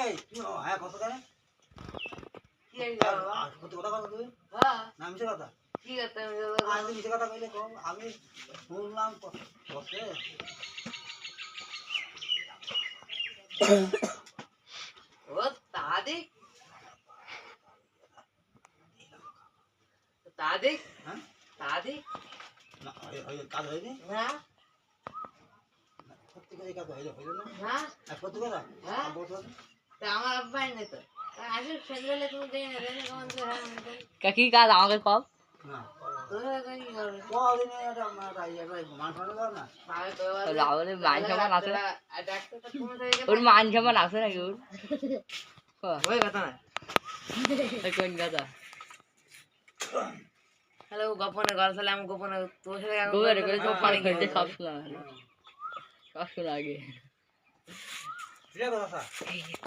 এই তুমি হ্যাঁ কত করে কি হইছে বাবা কত কথা কথা তুমি হ্যাঁ না মিছে কথা কি করতে আমি মিছে কথা কইলে কম আমি শুনলাম কত ও তাদি হ্যাঁ তাদি না ওই কাজ হয়নি না সত্যি করে কাজ হইলো না হ্যাঁ আর কত কথা হ্যাঁ বলতো তা আমার আব্বা এনে তো আগে সন্ধ্যাবেলা তুমি দেই না দেই না কেমন তো হ্যাঁ কি কাজ আমাকে কম না তোরা কি করবে কদিনে এটা আমরা এটা মান ফানো দাও না ভাবে তো রাহুলের মান সম্মান আছে না ডাক্তারটা তুমি তো এই ওর মান সম্মান আছে নাকি ওর ওই কথা না কোন কথা হ্যালো গোপনে ঘর চলে আমি গোপনে তোর সাথে গোবরে করে সব পানি খেতে সব শোনা সব শোনা আগে ঠিক আছে